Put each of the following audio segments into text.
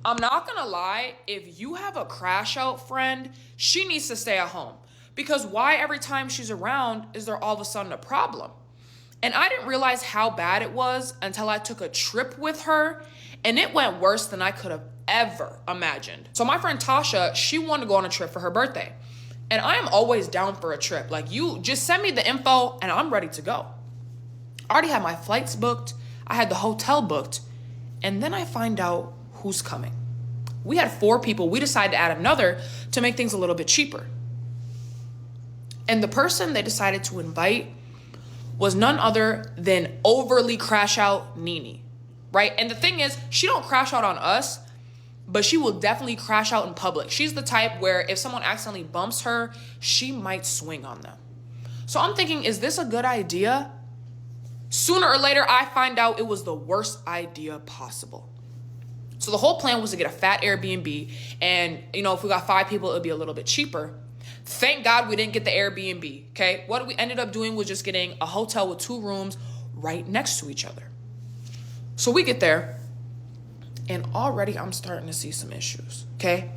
I'm not gonna lie, if you have a crash out friend, she needs to stay at home. Because why every time she's around is there all of a sudden a problem? And I didn't realize how bad it was until I took a trip with her, and it went worse than I could have ever imagined. So my friend Tasha, she wanted to go on a trip for her birthday. And I am always down for a trip. Like, you just send me the info and I'm ready to go. I already had my flights booked, I had the hotel booked, and then I find out who's coming. We had 4 people. We decided to add another to make things a little bit cheaper. And the person they decided to invite was none other than overly crash out Nene, right? And the thing is, she don't crash out on us, but she will definitely crash out in public. She's the type where if someone accidentally bumps her, she might swing on them. So I'm thinking, is this a good idea? Sooner or later, I find out it was the worst idea possible. So the whole plan was to get a fat Airbnb, and if we got 5 people, it would be a little bit cheaper. Thank God we didn't get the Airbnb, okay? What we ended up doing was just getting a hotel with 2 rooms right next to each other. So we get there, and already I'm starting to see some issues, okay?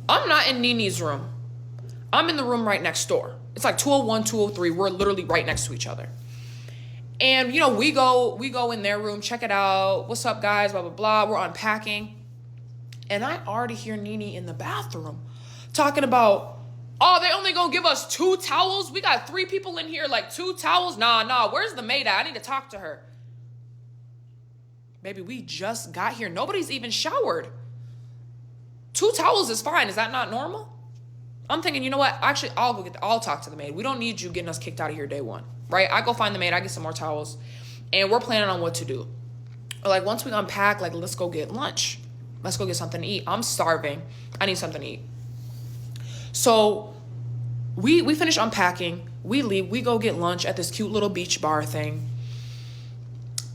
I'm not in Nene's room. I'm in the room right next door. It's like 201, 203. We're literally right next to each other. And, we go in their room, check it out. What's up, guys? Blah, blah, blah. We're unpacking. And I already hear Nene in the bathroom talking about, oh, they only gonna give us 2 towels? We got 3 people in here, like 2 towels? Nah, where's the maid at? I need to talk to her. Baby, we just got here. Nobody's even showered. 2 towels is fine. Is that not normal? I'm thinking, you know what? Actually, I'll talk to the maid. We don't need you getting us kicked out of here day one, right? I go find the maid. I get some more towels, and we're planning on what to do. Like, once we unpack, like, let's go get lunch. Let's go get something to eat. I'm starving. I need something to eat. So we finish unpacking. We leave. We go get lunch at this cute little beach bar thing.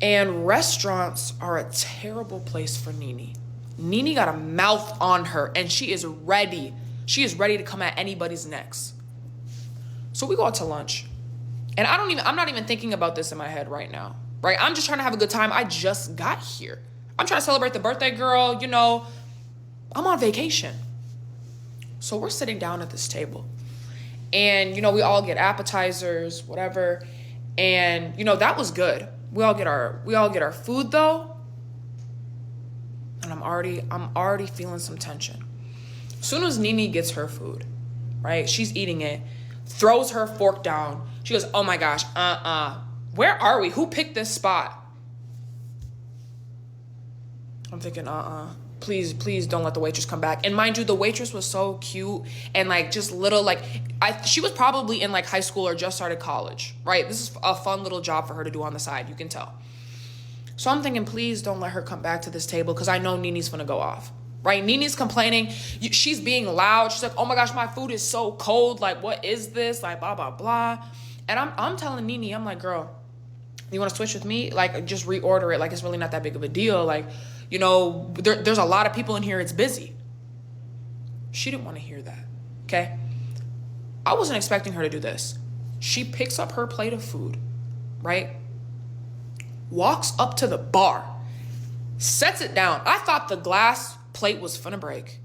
And restaurants are a terrible place for Nene. Nene got a mouth on her, and she is ready. She is ready to come at anybody's necks. So we go out to lunch. And I'm not even thinking about this in my head right now, right? I'm just trying to have a good time. I just got here. I'm trying to celebrate the birthday girl, I'm on vacation. So we're sitting down at this table. And, we all get appetizers, whatever. And, that was good. We all get our food though. And I'm already feeling some tension. As soon as Nene gets her food, right? She's eating it, throws her fork down. She goes, oh my gosh, where are we? Who picked this spot? I'm thinking, please don't let the waitress come back. And mind you, the waitress was so cute and like just little, she was probably in like high school or just started college, right? This is a fun little job for her to do on the side, you can tell. So I'm thinking, please don't let her come back to this table because I know Nene's gonna go off. Right? Nene's complaining. She's being loud. She's like, oh my gosh, my food is so cold. Like, what is this? Like, blah, blah, blah. And I'm telling Nene, I'm like, girl, you want to switch with me? Like, just reorder it. Like, it's really not that big of a deal. Like, there's a lot of people in here. It's busy. She didn't want to hear that. Okay? I wasn't expecting her to do this. She picks up her plate of food, right? Walks up to the bar, sets it down. I thought the glass plate was finna break.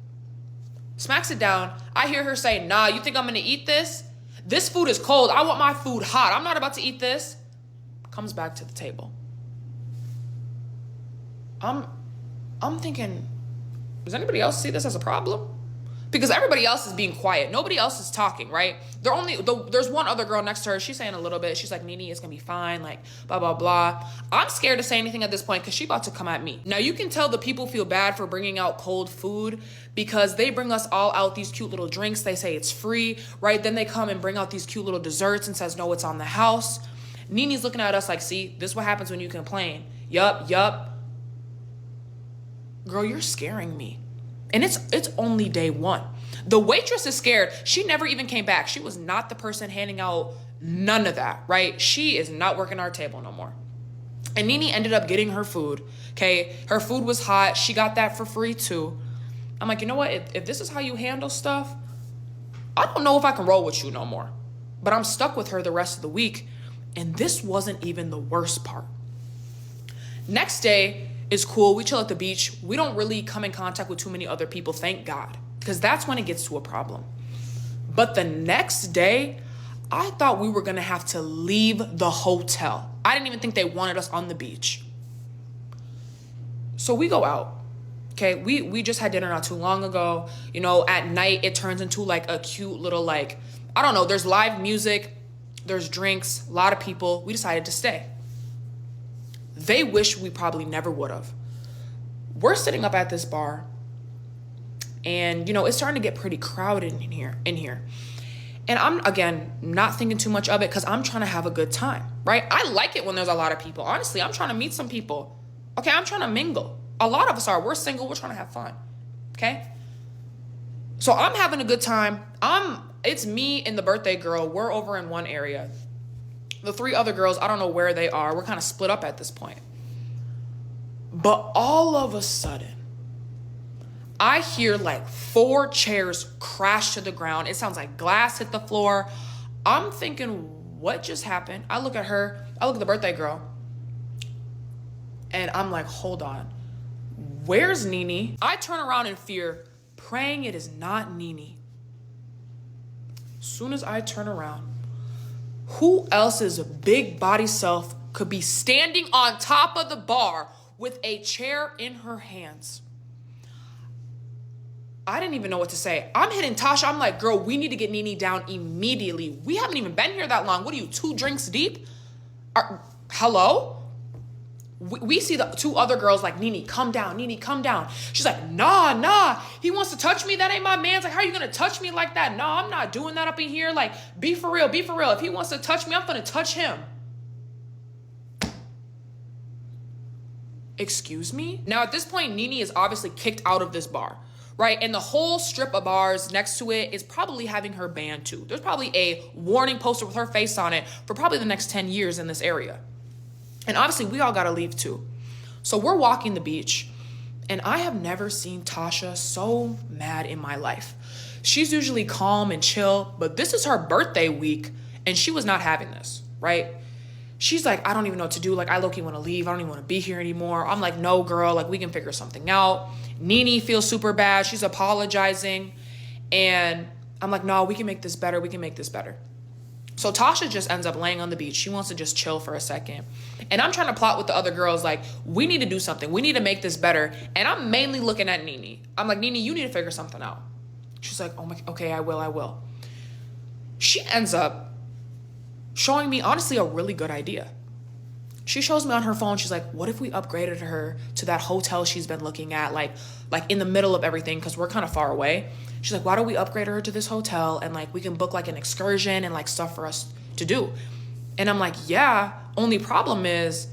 Smacks it down. I hear her say, nah, you think I'm gonna eat this? This food is cold. I want my food hot. I'm not about to eat this. Comes back to the table. I'm thinking, does anybody else see this as a problem? Because everybody else is being quiet. Nobody else is talking, right? There's one other girl next to her. She's saying a little bit. She's like, Nene, it's going to be fine. Like, blah, blah, blah. I'm scared to say anything at this point because she's about to come at me. Now, you can tell the people feel bad for bringing out cold food because they bring us all out these cute little drinks. They say it's free, right? Then they come and bring out these cute little desserts and says, no, it's on the house. Nene's looking at us like, see, this is what happens when you complain. Yup. Girl, you're scaring me. And it's only day one. The waitress is scared. She never even came back. She was not the person handing out none of that, right? She is not working our table no more. And Nene ended up getting her food, okay? Her food was hot. She got that for free too. I'm like, you know what? If this is how you handle stuff, I don't know if I can roll with you no more. But I'm stuck with her the rest of the week. And this wasn't even the worst part. Next day, It's cool. We chill at the beach. We don't really come in contact with too many other people, thank God, because that's when it gets to a problem. But the next day, I thought we were going to have to leave the hotel. I didn't even think they wanted us on the beach. So we go out. Okay, we just had dinner not too long ago. You know, at night, it turns into like a cute little, like, I don't know, there's live music, there's drinks, a lot of people. We decided to stay. They wish we probably never would have. We're sitting up at this bar, and, you know, it's starting to get pretty crowded in here. And I'm, again, not thinking too much of it because I'm trying to have a good time, right? I like it when there's a lot of people. Honestly, I'm trying to meet some people. Okay, I'm trying to mingle. A lot of us are. We're single. We're trying to have fun. Okay? So I'm having a good time. It's me and the birthday girl. We're over in one area. The 3 other girls, I don't know where they are. We're kind of split up at this point. But all of a sudden, I hear like 4 chairs crash to the ground. It sounds like glass hit the floor. I'm thinking, what just happened? I look at her. I look at the birthday girl. And I'm like, hold on. Where's Nene? I turn around in fear, praying it is not Nene. As soon as I turn around, who else's big body self could be standing on top of the bar with a chair in her hands? I didn't even know what to say. I'm hitting Tasha. I'm like, girl, we need to get Nene down immediately. We haven't even been here that long. What are you, 2 drinks deep? Hello? We see the 2 other girls like, Nene, come down. Nene, come down. She's like, nah. He wants to touch me. That ain't my man's. Like, how are you going to touch me like that? No, I'm not doing that up in here. Like, be for real. If he wants to touch me, I'm going to touch him. Excuse me? Now, at this point, Nene is obviously kicked out of this bar, right? And the whole strip of bars next to it is probably having her banned too. There's probably a warning poster with her face on it for probably the next 10 years in this area. And obviously, we all got to leave too. So we're walking the beach, and I have never seen Tasha so mad in my life. She's usually calm and chill, but this is her birthday week, and she was not having this, right? She's like, I don't even know what to do. Like, I low-key want to leave. I don't even want to be here anymore. I'm like, no, girl. Like, we can figure something out. Nene feels super bad. She's apologizing. And I'm like, no, we can make this better. So Tasha just ends up laying on the beach. She wants to just chill for a second. And I'm trying to plot with the other girls, like, we need to do something. We need to make this better. And I'm mainly looking at Nene. I'm like, Nene, you need to figure something out. She's like, oh my, okay, I will. She ends up showing me, honestly, a really good idea. She shows me on her phone. She's like, what if we upgraded her to that hotel she's been looking at, like in the middle of everything, because we're kind of far away. She's like, why don't we upgrade her to this hotel, and like we can book like an excursion and like stuff for us to do. And I'm like, yeah, only problem is,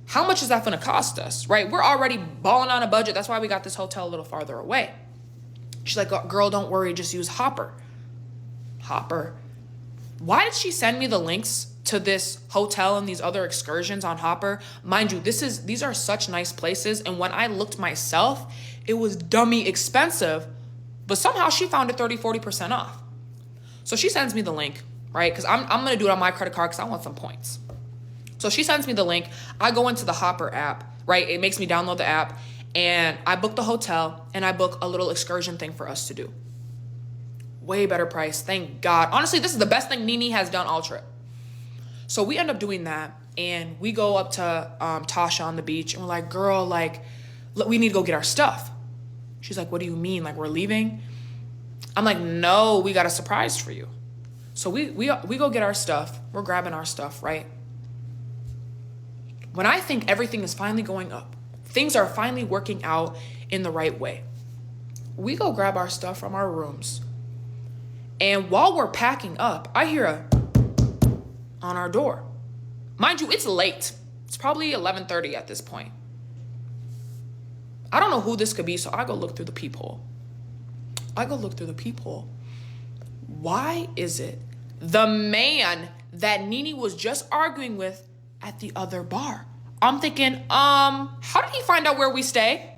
how much is that going to cost us, right? We're already balling on a budget. That's why we got this hotel a little farther away. She's like, girl, don't worry, just use Hopper. Why did she send me the links to this hotel and these other excursions on Hopper? Mind you, these are such nice places. And when I looked myself, it was dummy expensive, but somehow she found it 30-40% off. So she sends me the link, right? Because I'm going to do it on my credit card because I want some points. So she sends me the link. I go into the Hopper app, right? It makes me download the app, and I book the hotel, and I book a little excursion thing for us to do. Way better price, thank God. Honestly, this is the best thing Nene has done all trip. So we end up doing that, and we go up to Tasha on the beach, and we're like, girl, like, we need to go get our stuff. She's like, what do you mean? Like, we're leaving? I'm like, no, we got a surprise for you. So we go get our stuff. We're grabbing our stuff, right? When I think everything is finally going up, things are finally working out in the right way, we go grab our stuff from our rooms. And while we're packing up, I hear a on our door. Mind you, it's late. It's probably 11:30 at this point. I don't know who this could be, so I go look through the peephole. Why is it the man that Nene was just arguing with at the other bar? I'm thinking, how did he find out where we stay?